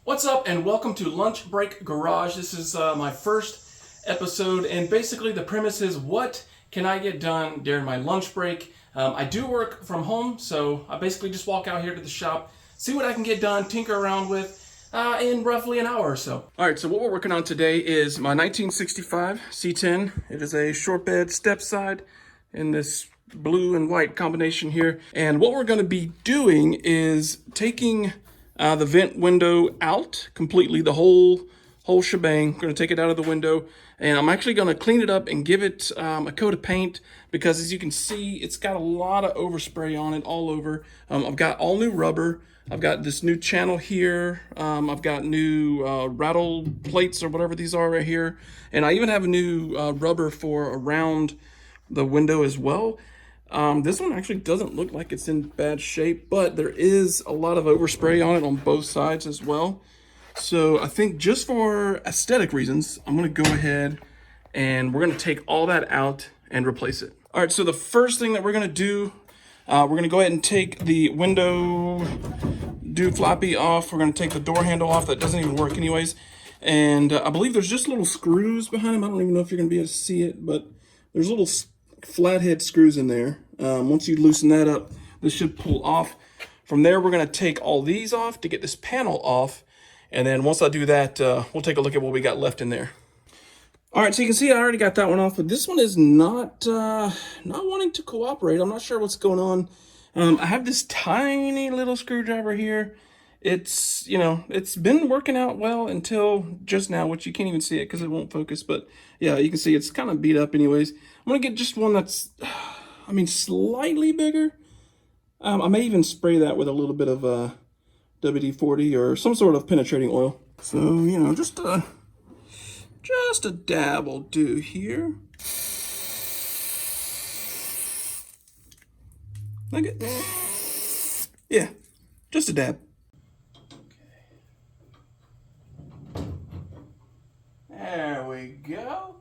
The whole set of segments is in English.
What's up, and welcome to Lunch Break Garage. This is my first episode, and basically the premise is what can I get done during my lunch break. I do work from home, so I basically just walk out here to the shop, see what I can get done, tinker around with in roughly an hour or so. All right, so what we're working on today is my 1965 C10. It is a short bed step side in this blue and white combination here. And what we're going to be doing is taking the vent window out completely, the whole shebang. Going to take it out of the window, and I'm actually going to clean it up and give it a coat of paint, because as you can see, it's got a lot of overspray on it all over. I've got all new rubber. I've got this new channel here. I've got new rattle plates or whatever these are right here, and I even have a new rubber for around the window as well. This one actually doesn't look like it's in bad shape, but there is a lot of overspray on it on both sides as well. So I think just for aesthetic reasons, I'm going to go ahead and we're going to take all that out and replace it. All right, so the first thing that we're going to do, we're going to go ahead and take the window floppy off. We're going to take the door handle off. That doesn't even work anyways. And I believe there's just little screws behind them. I don't even know if you're going to be able to see it, but there's little flathead screws in there. Once you loosen that up, this should pull off. From there, we're going to take all these off to get this panel off, and then once I do that, we'll take a look at what we got left in there. All right, so you can see I already got that one off, but this one is not wanting to cooperate. I'm not sure what's going on. I have this tiny little screwdriver here. It's been working out well until just now, which you can't even see it because it won't focus. But yeah, you can see it's kind of beat up anyways. I'm going to get just one that's, slightly bigger. I may even spray that with a little bit of WD-40 or some sort of penetrating oil. So, just a dab will do here. Like it. Yeah, just a dab. There we go.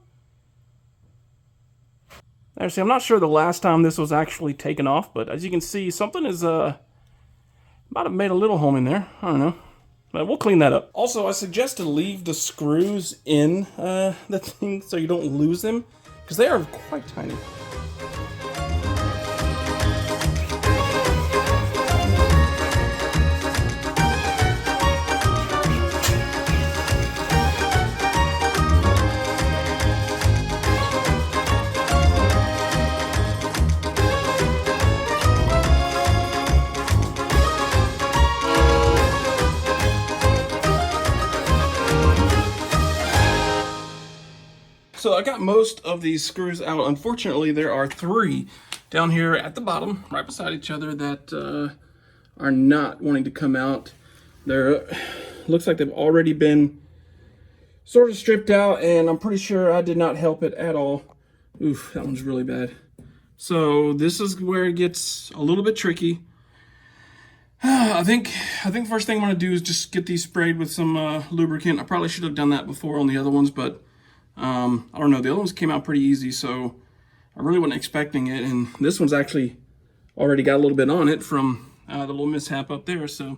There, see, I'm not sure the last time this was actually taken off, but as you can see, something is might have made a little home in there. I don't know, but we'll clean that up. Also, I suggest to leave the screws in the thing so you don't lose them, because they are quite tiny. So I got most of these screws out. Unfortunately, there are 3 down here at the bottom, right beside each other, that are not wanting to come out. Looks like they've already been sort of stripped out, and I'm pretty sure I did not help it at all. Oof, that one's really bad. So this is where it gets a little bit tricky. I think the first thing I'm gonna do is just get these sprayed with some lubricant. I probably should have done that before on the other ones, but I don't know. The other ones came out pretty easy, so I really wasn't expecting it. And this one's actually already got a little bit on it from the little mishap up there. So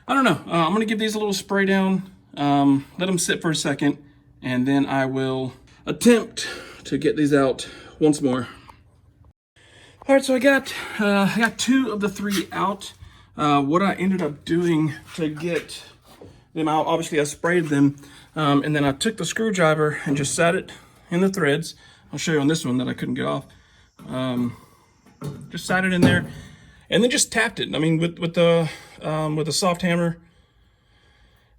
I don't know. I'm going to give these a little spray down, let them sit for a second, and then I will attempt to get these out once more. All right, so I got 2 of the 3 out. What I ended up doing to get them out, obviously I sprayed them, and then I took the screwdriver and just sat it in the threads. I'll show you on this one that I couldn't get off. Just sat it in there, and then just tapped it. I mean, with the soft hammer,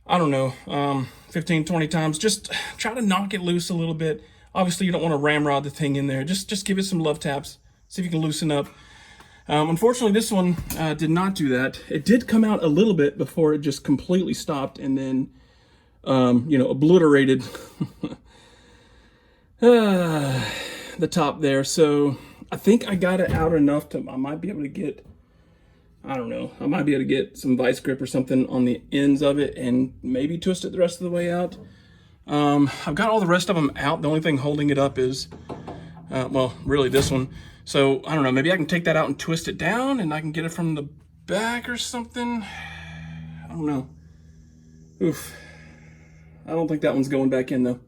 I don't know, 15, 20 times. Just try to knock it loose a little bit. Obviously, you don't want to ramrod the thing in there. Just give it some love taps. See if you can loosen up. Unfortunately, this one did not do that. It did come out a little bit before it just completely stopped, and then obliterated the top there. So I think I got it out enough to, I might be able to get, I don't know, I might be able to get some vice grip or something on the ends of it and maybe twist it the rest of the way out. I've got all the rest of them out. The only thing holding it up is, really this one. So I don't know, maybe I can take that out and twist it down and I can get it from the back or something. I don't know. Oof. I don't think that one's going back in though.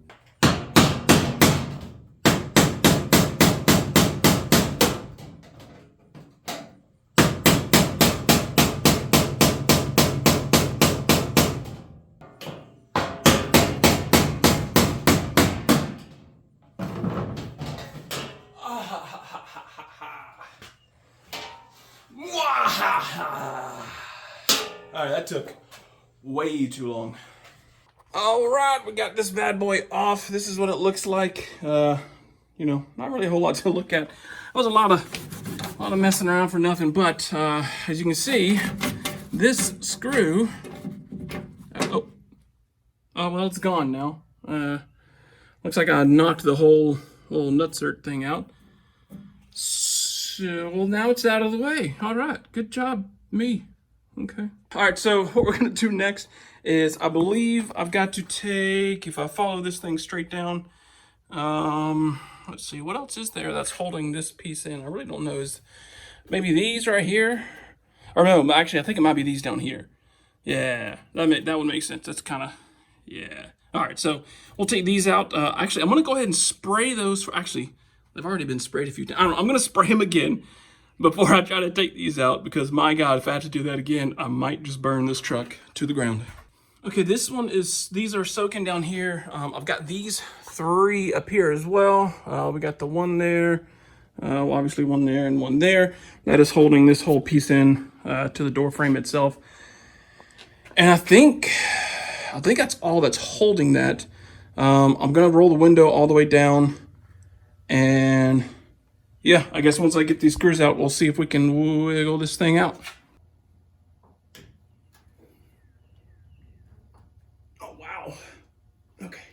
Alright, that took way too long. Alright, we got this bad boy off. This is what it looks like. You know, not really a whole lot to look at. It was a lot of messing around for nothing, but as you can see, this screw, oh well, it's gone now. Looks like I knocked the whole little nutsert thing out. So, well, now it's out of the way. All right, good job, me. Okay. All right, so what we're gonna do next is, I believe I've got to take, if I follow this thing straight down, let's see, what else is there that's holding this piece in? I really don't know. Is maybe these right here? Or no, actually, I think it might be these down here. Yeah, that would make sense. That's kind of, yeah. All right, so we'll take these out. Actually, I'm gonna go ahead and spray those. Actually, they've already been sprayed a few times. I don't know, I'm gonna spray them again before I try to take these out, because my God, if I have to do that again, I might just burn this truck to the ground. Okay, these are soaking down here. I've got these 3 up here as well. We got the one there, obviously one there and one there. That is holding this whole piece in to the door frame itself. And I think that's all that's holding that. I'm gonna roll the window all the way down, and yeah, I guess once I get these screws out, we'll see if we can wiggle this thing out. Oh, wow. Okay.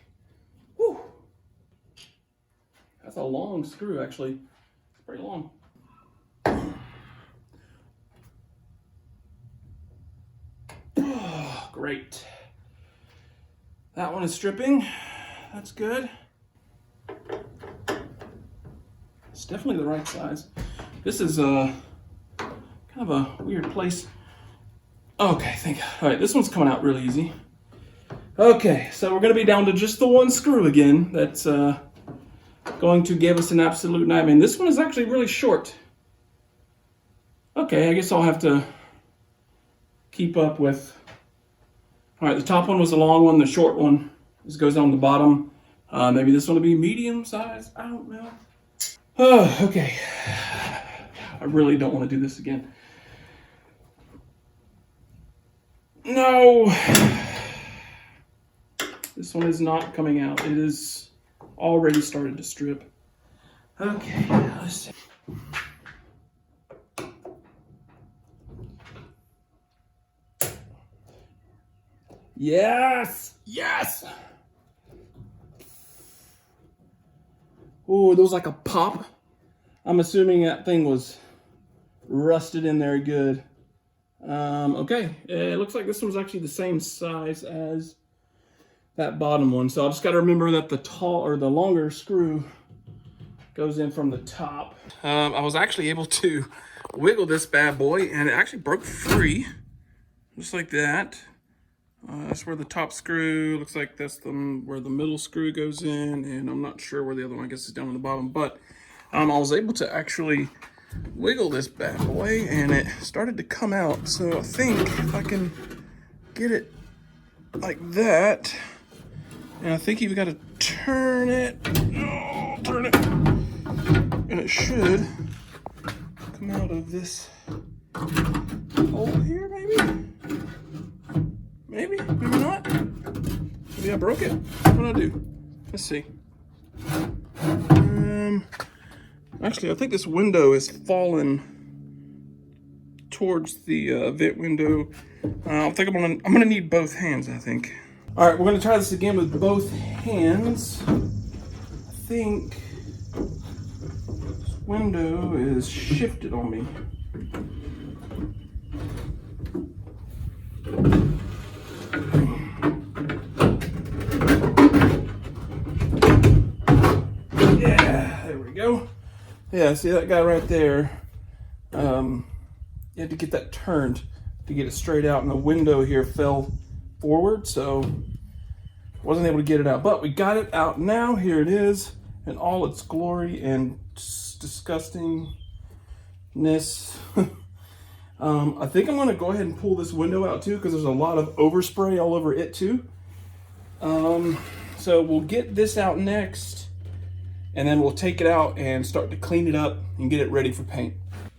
Whew. That's a long screw, actually. It's pretty long. Oh, great. That one is stripping. That's good. It's definitely the right size. This is kind of a weird place. Okay, thank God. All right, this one's coming out really easy. Okay, so we're gonna be down to just the one screw again. That's going to give us an absolute nightmare. This one is actually really short. Okay, I guess I'll have to keep up with. All right, the top one was the long one. The short one goes on the bottom. Maybe this one will be medium size. I don't know. Oh, okay. I really don't want to do this again. No. This one is not coming out. It is already started to strip. Okay, let's see. Yes! Yes! Oh, there was like a pop. I'm assuming that thing was rusted in there good. Okay, it looks like this one's actually the same size as that bottom one. So I just got to remember that the longer screw goes in from the top. I was actually able to wiggle this bad boy, and it actually broke free, just like that. That's where the top screw, looks like that's where the middle screw goes in, and I'm not sure where the other one, I guess, is down on the bottom, but I was able to actually wiggle this bad boy, and it started to come out. So I think if I can get it like that, and I think you've got to turn it, and it should come out of this hole here, maybe? Maybe not. Maybe I broke it. What did I do? Let's see. Actually, I think this window is fallen towards the vent window. I think I'm gonna need both hands, I think. All right, we're gonna try this again with both hands. I think this window is shifted on me. Yeah, there we go. Yeah, see that guy right there? You had to get that turned to get it straight out, and the window here fell forward, so wasn't able to get it out. But we got it out now. Here it is in all its glory and disgustingness. I think I'm gonna go ahead and pull this window out too, because there's a lot of overspray all over it too. So we'll get this out next, and then we'll take it out and start to clean it up and get it ready for paint.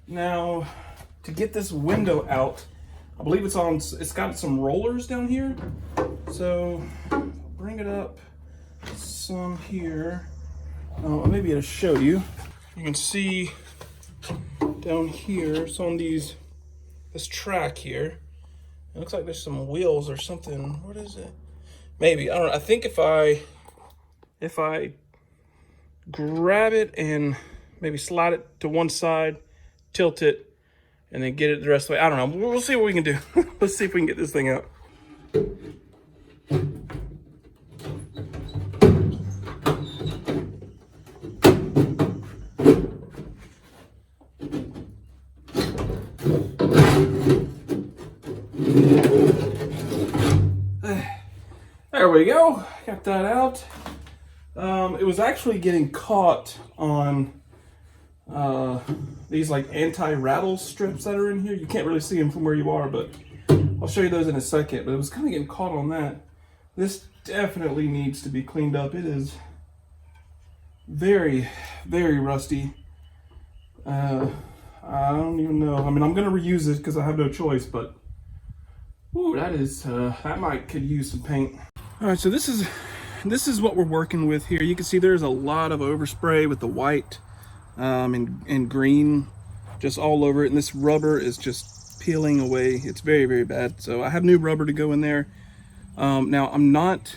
Now, to get this window out, I believe it's got some rollers down here. So I'll bring it up some here. I may be able to show you. You can see down here, it's on this track here. It looks like there's some wheels or something. What is it? Maybe, I don't know. I think if I grab it and maybe slide it to one side, tilt it, and then get it the rest of the way. I don't know. We'll see what we can do. Let's see if we can get this thing out. There we go. Got that out. It was actually getting caught on these like anti-rattle strips that are in here. You can't really see them from where you are, but I'll show you those in a second. But it was kind of getting caught on that. This definitely needs to be cleaned up. It is very, very rusty. I don't even know. I mean, I'm gonna reuse it because I have no choice, but ooh, that could use some paint. All right, so this is what we're working with here. You can see there's a lot of overspray with the white and green just all over it, and this rubber is just peeling away. It's very, very bad. So I have new rubber to go in there. Now I'm not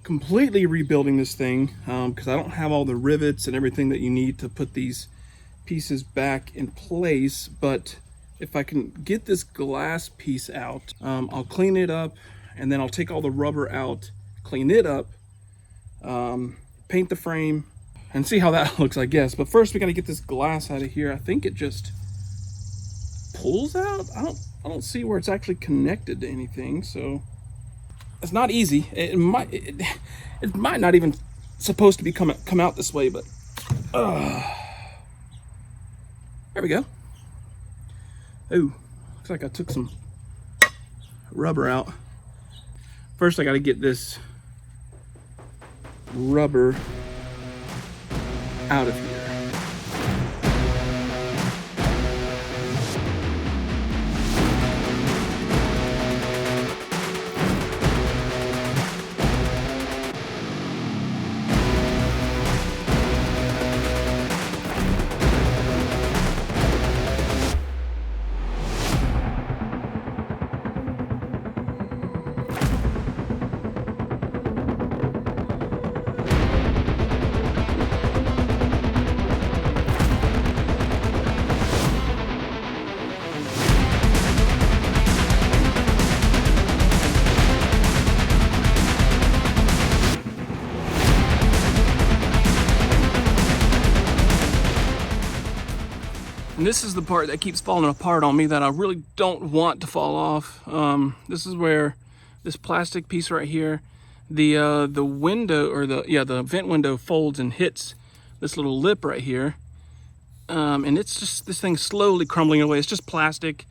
completely rebuilding this thing because I don't have all the rivets and everything that you need to put these pieces back in place, but if I can get this glass piece out, I'll clean it up, and then I'll take all the rubber out, clean it up, paint the frame, and see how that looks, I guess. But first we got to get this glass out of here. I think it just pulls out. I don't see where it's actually connected to anything, so it's not easy. It might not even supposed to be come out this way, but there we go. Oh, looks like I took some rubber out. First I got to get this rubber out of here. And this is the part that keeps falling apart on me that I really don't want to fall off. This is where this plastic piece right here, the window, or the vent window folds and hits this little lip right here. And it's just, this thing's slowly crumbling away. It's just plastic.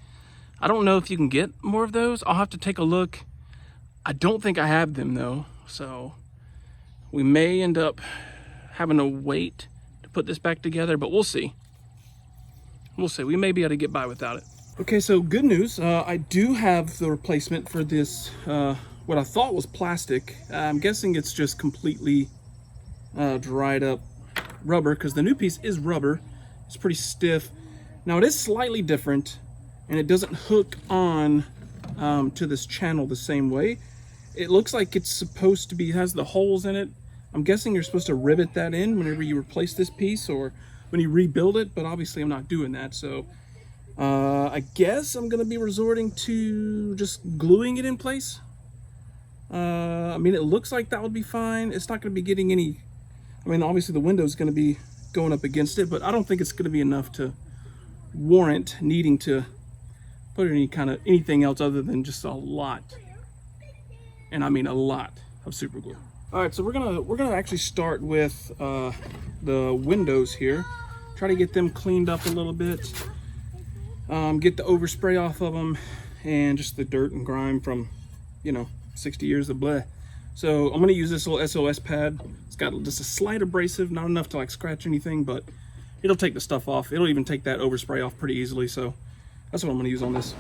I don't know if you can get more of those. I'll have to take a look. I don't think I have them though. So we may end up having to wait to put this back together, but we'll see. We'll see. We may be able to get by without it. Okay, so good news. I do have the replacement for this, what I thought was plastic. I'm guessing it's just completely dried up rubber, because the new piece is rubber. It's pretty stiff. Now it is slightly different, and it doesn't hook on to this channel the same way. It looks like it's supposed to be, has the holes in it. I'm guessing you're supposed to rivet that in whenever you replace this piece or when you rebuild it, but obviously I'm not doing that. So I guess I'm gonna be resorting to just gluing it in place. I mean, it looks like that would be fine. It's not gonna be getting any, I mean, obviously the window's gonna be going up against it, but I don't think it's gonna be enough to warrant needing to put any kind of anything else other than just a lot and I mean a lot of super glue. All right, so we're gonna actually start with the windows here. Try to get them cleaned up a little bit. Get the overspray off of them, and just the dirt and grime from, 60 years of bleh. So I'm gonna use this little SOS pad. It's got just a slight abrasive, not enough to like scratch anything, but it'll take the stuff off. It'll even take that overspray off pretty easily. So that's what I'm gonna use on this.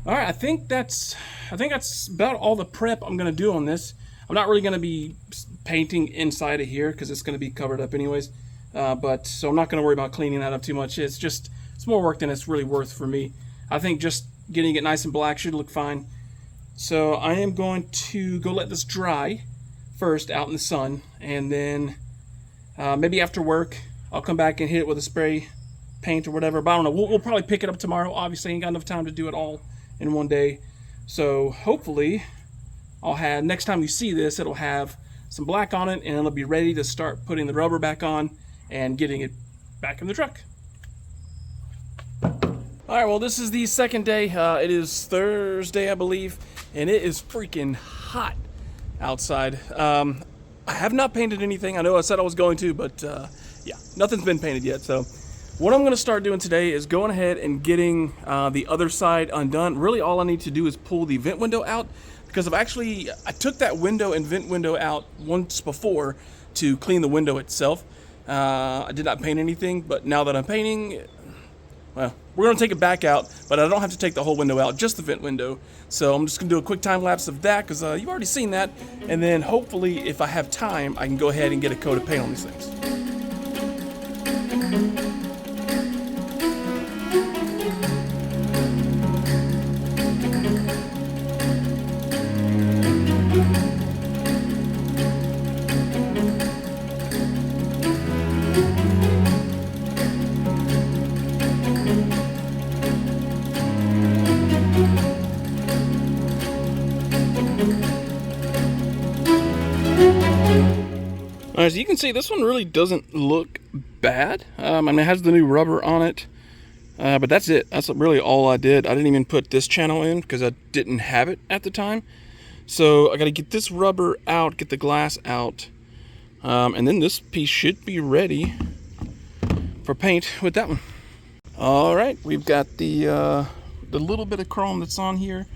All right, I think that's about all the prep I'm gonna do on this. I'm not really gonna be painting inside of here because it's gonna be covered up anyways. So I'm not gonna worry about cleaning that up too much. It's more work than it's really worth for me. I think just getting it nice and black should look fine. So I am going to go let this dry first out in the sun, and then maybe after work I'll come back and hit it with a spray paint or whatever. But I don't know. We'll probably pick it up tomorrow. Obviously, ain't got enough time to do it all in one day. So hopefully I'll have, next time you see this, it'll have some black on it, and it'll be ready to start putting the rubber back on and getting it back in the truck. All right, well, this is the second day. It is Thursday, I believe, and it is freaking hot outside. I have not painted anything. I know I said I was going to, but yeah, nothing's been painted yet. So what I'm gonna start doing today is going ahead and getting the other side undone. Really all I need to do is pull the vent window out, because I took that window and vent window out once before to clean the window itself. I did not paint anything, but now that I'm painting, well, we're gonna take it back out, but I don't have to take the whole window out, just the vent window. So I'm just gonna do a quick time lapse of that, because you've already seen that. And then hopefully, if I have time, I can go ahead and get a coat of paint on these things. As you can see, this one really doesn't look bad. I mean, it has the new rubber on it, but that's it. That's really all I did. I didn't even put this channel in because I didn't have it at the time. So I got to get this rubber out, get the glass out, and then this piece should be ready for paint with that one. All right, we've got the little bit of chrome that's on here,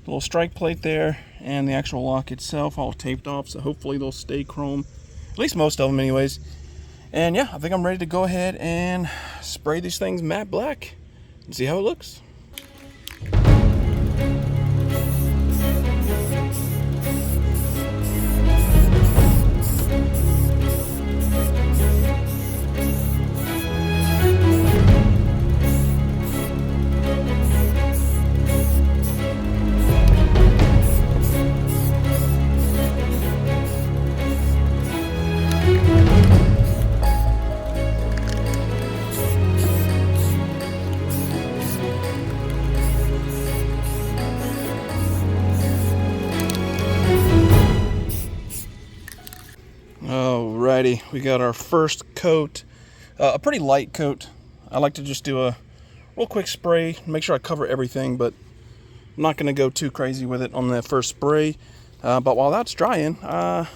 the little strike plate there, and the actual lock itself all taped off. So hopefully they'll stay chrome. At least most of them anyways. And yeah, I think I'm ready to go ahead and spray these things matte black and see how it looks. Alrighty, we got our first coat, a pretty light coat. I like to just do a real quick spray, make sure I cover everything, but I'm not going to go too crazy with it on that first spray. But while that's drying, I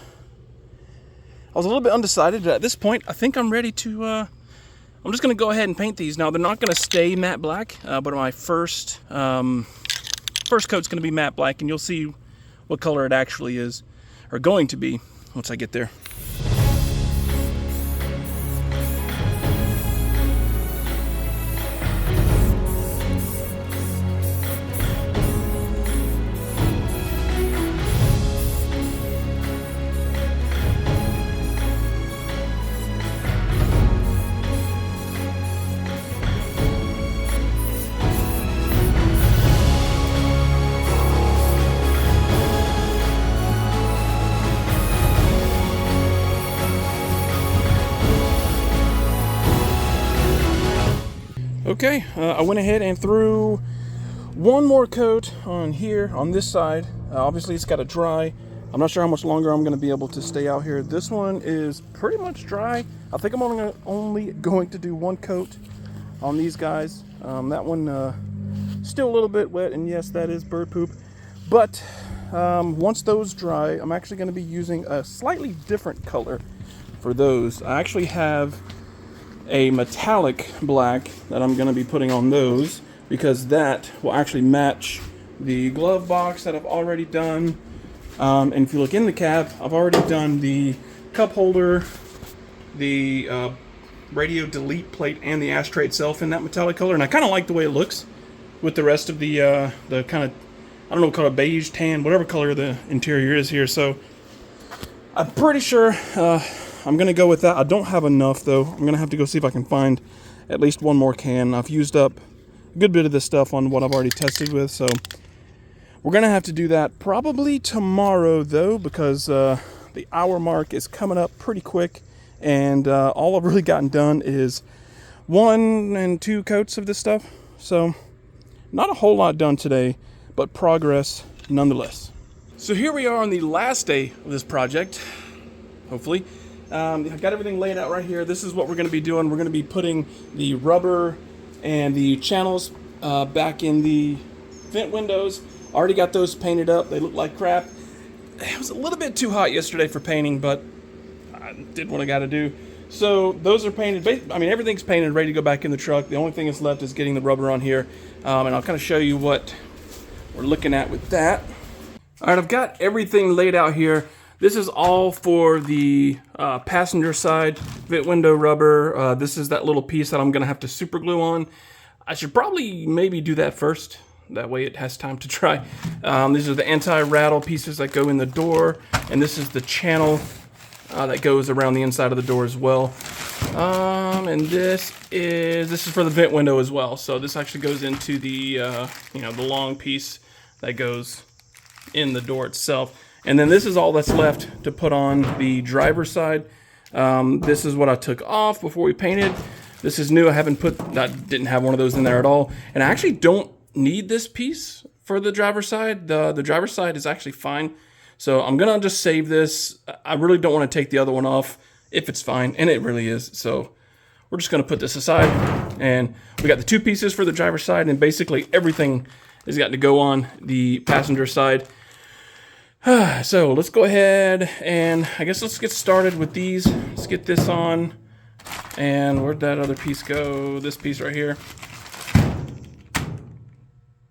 was a little bit undecided. At this point, I think I'm ready to, I'm just going to go ahead and paint these. Now, they're not going to stay matte black, but my first coat's going to be matte black, and you'll see what color it actually is, or going to be, once I get there. Okay, I went ahead and threw one more coat on here, on this side. Obviously it's got to dry. I'm not sure how much longer I'm going to be able to stay out here. This one is pretty much dry. I think I'm only going to do one coat on these guys. That one still a little bit wet, and yes, that is bird poop. But once those dry, I'm actually going to be using a slightly different color for those. I actually have a metallic black that I'm going to be putting on those, because that will actually match the glove box that I've already done. And if you look in the cab, I've already done the cup holder, the radio delete plate, and the ashtray itself in that metallic color. And I kind of like the way it looks with the rest of the kind of, I don't know, called a beige, tan, whatever color the interior is here. So I'm pretty sure I'm going to go with that. I don't have enough, though. I'm going to have to go see if I can find at least one more can. I've used up a good bit of this stuff on what I've already tested with, so we're going to have to do that probably tomorrow, though, because the hour mark is coming up pretty quick, and all I've really gotten done is 1 and 2 coats of this stuff. So not a whole lot done today, but progress nonetheless. So here we are on the last day of this project, hopefully. I've got everything laid out right here. This is what we're going to be doing. We're going to be putting the rubber and the channels back in the vent windows. Already got those painted up. They look like crap. It was a little bit too hot yesterday for painting, but I did what I got to do. So those are painted. I mean, everything's painted, ready to go back in the truck. The only thing that's left is getting the rubber on here. And I'll kind of show you what we're looking at with that. All right, I've got everything laid out here. This is all for the passenger side vent window rubber. This is that little piece that I'm going to have to super glue on. I should probably maybe do that first. That way it has time to dry. These are the anti-rattle pieces that go in the door. And this is the channel that goes around the inside of the door as well. And this is for the vent window as well. So this actually goes into the the long piece that goes in the door itself. And then this is all that's left to put on the driver's side. This is what I took off before we painted. This is new. I didn't have one of those in there at all. And I actually don't need this piece for the driver's side. The driver's side is actually fine. So I'm gonna just save this. I really don't want to take the other one off if it's fine, and it really is. So we're just gonna put this aside. And we got the 2 pieces for the driver's side, and basically everything has got to go on the passenger side. So let's go ahead and I guess let's get started with these. Let's get this on. And where'd that other piece go? This piece right here.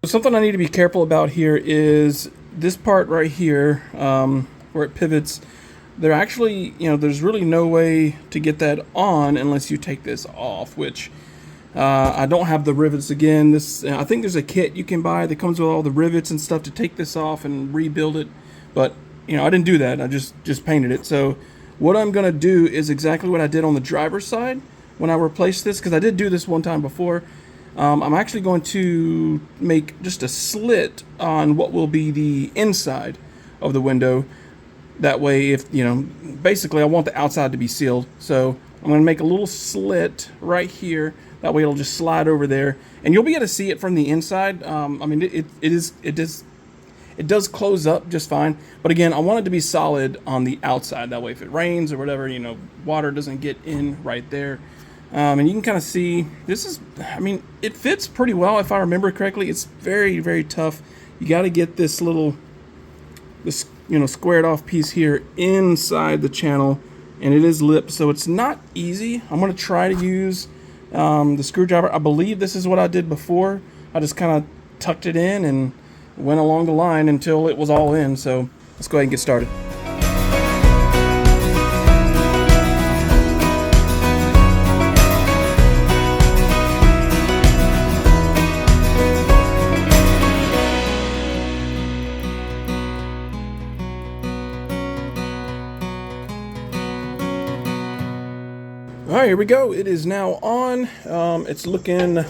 Something I need to be careful about here is this part right here, where it pivots. There actually, there's really no way to get that on unless you take this off, which I don't have the rivets again. I think there's a kit you can buy that comes with all the rivets and stuff to take this off and rebuild it. But, I didn't do that. I just painted it. So what I'm going to do is exactly what I did on the driver's side when I replaced this, because I did do this one time before. I'm actually going to make just a slit on what will be the inside of the window. That way, if, basically I want the outside to be sealed. So I'm going to make a little slit right here. That way it'll just slide over there. And you'll be able to see it from the inside. I mean, it does close up just fine. But again, I want it to be solid on the outside. That way if it rains or whatever, water doesn't get in right there. And you can kind of see, it fits pretty well if I remember correctly. It's very, very tough. You got to get this squared off piece here inside the channel, and it is lipped, so it's not easy. I'm going to try to use the screwdriver. I believe this is what I did before. I just kind of tucked it in and went along the line until it was all in. So let's go ahead and get started. All right, here we go. It is now on. It's looking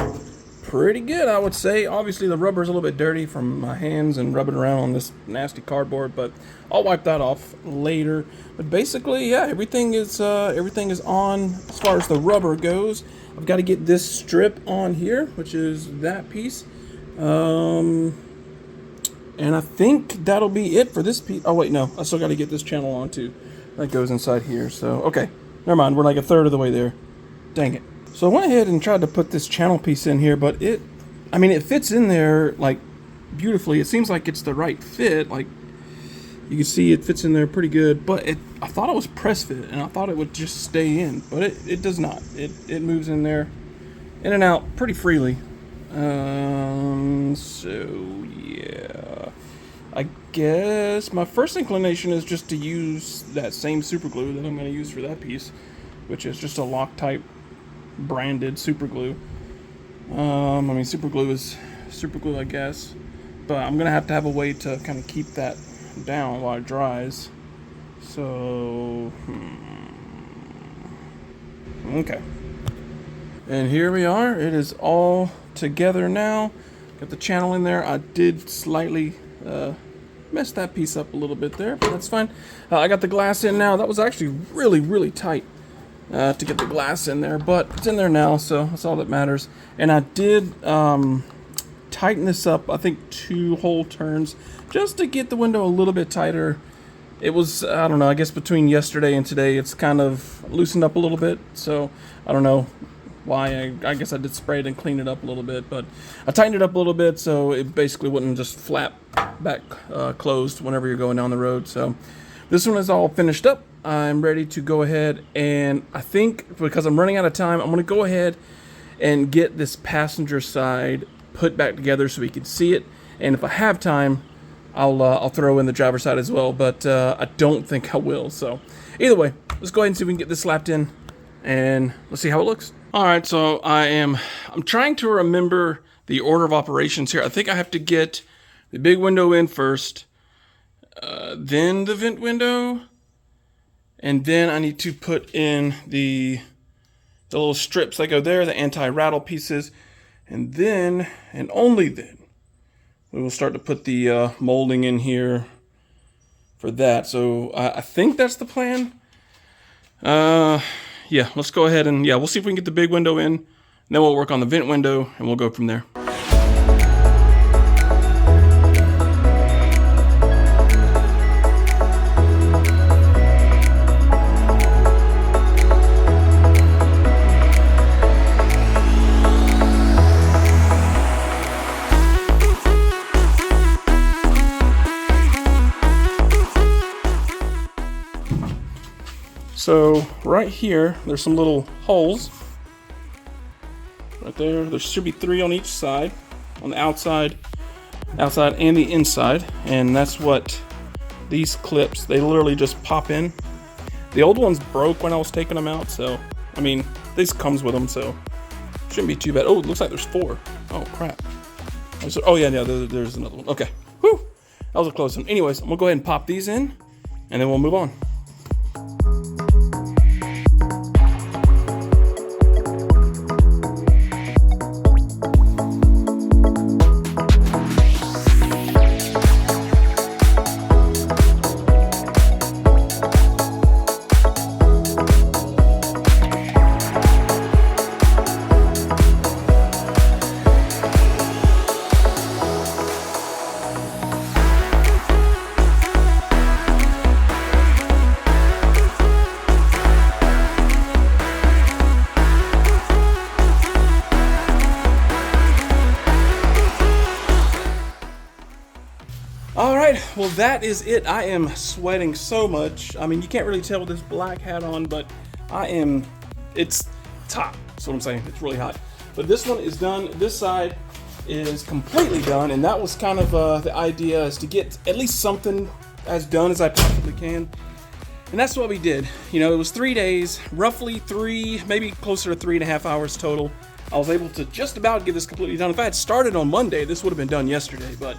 pretty good, I would say. Obviously, the rubber's a little bit dirty from my hands and rubbing around on this nasty cardboard, but I'll wipe that off later. But basically, yeah, everything is on as far as the rubber goes. I've got to get this strip on here, which is that piece. And I think that'll be it for this piece. Oh, wait, no. I still got to get this channel on, too. That goes inside here. So, okay. Never mind. We're like a third of the way there. Dang it. So I went ahead and tried to put this channel piece in here, but it fits in there, like, beautifully. It seems like it's the right fit. Like, you can see it fits in there pretty good. But I thought it was press fit, and I thought it would just stay in. But it does not. It moves in there, in and out pretty freely. So yeah, I guess my first inclination is just to use that same super glue that I'm going to use for that piece, which is just a Loctite branded super glue. Super glue is super glue, I guess, but I'm going to have a way to kind of keep that down while it dries. So, okay. And here we are. It is all together now. Got the channel in there. I did slightly mess that piece up a little bit there, but that's fine. I got the glass in now. That was actually really, really tight to get the glass in there, but it's in there now, so that's all that matters. And I did tighten this up, I think 2 whole turns, just to get the window a little bit tighter. It was, I don't know, I guess between yesterday and today, it's kind of loosened up a little bit, so I don't know why. I guess I did spray it and clean it up a little bit, but I tightened it up a little bit so it basically wouldn't just flap back closed whenever you're going down the road. So this one is all finished up. I'm ready to go ahead, and I think because I'm running out of time, I'm going to go ahead and get this passenger side put back together so we can see it, and if I have time, I'll throw in the driver's side as well, but I don't think I will. So either way, let's go ahead and see if we can get this slapped in, and let's see how it looks. All right, so I'm trying to remember the order of operations here. I think I have to get the big window in first, then the vent window, and then I need to put in the little strips that go there, the anti-rattle pieces, and then, and only then, we will start to put the molding in here for that. So I think that's the plan. Yeah, let's go ahead and, yeah, we'll see if we can get the big window in, and then we'll work on the vent window, and we'll go from there. So right here, there's some little holes right there. There should be 3 on each side, on the outside and the inside. And that's what these clips, they literally just pop in. The old ones broke when I was taking them out. So, I mean, this comes with them, so shouldn't be too bad. Oh, it looks like there's 4. Oh, crap. Oh, yeah, there's another one. Okay. Whew. That was a close one. Anyways, I'm going to go ahead and pop these in, and then we'll move on. Alright, well that is it. I am sweating so much. I mean, you can't really tell with this black hat on, but it's hot. That's what I'm saying. It's really hot. But this one is done. This side is completely done, and that was kind of the idea, is to get at least something as done as I possibly can. And that's what we did. You know, it was 3 days, roughly 3, maybe closer to 3.5 hours total. I was able to just about get this completely done. If I had started on Monday, this would have been done yesterday, but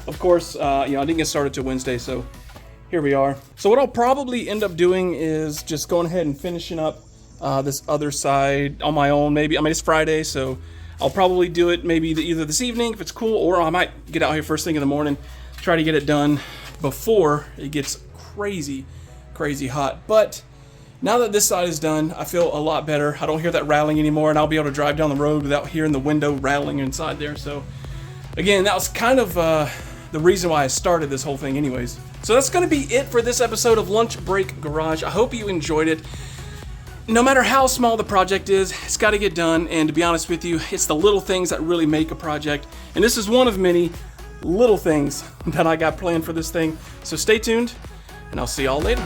of course, I didn't get started till Wednesday, so here we are. So what I'll probably end up doing is just going ahead and finishing up this other side on my own, maybe. I mean, it's Friday, so I'll probably do it maybe either this evening if it's cool, or I might get out here first thing in the morning, try to get it done before it gets crazy hot. But now that this side is done, I feel a lot better. I don't hear that rattling anymore, and I'll be able to drive down the road without hearing the window rattling inside there. So again, that was kind of the reason why I started this whole thing anyways. So that's going to be it for this episode of Lunch Break Garage. I hope you enjoyed it. No matter how small the project is, it's got to get done, and to be honest with you, it's the little things that really make a project, and this is one of many little things that I got planned for this thing. So stay tuned, and I'll see y'all later.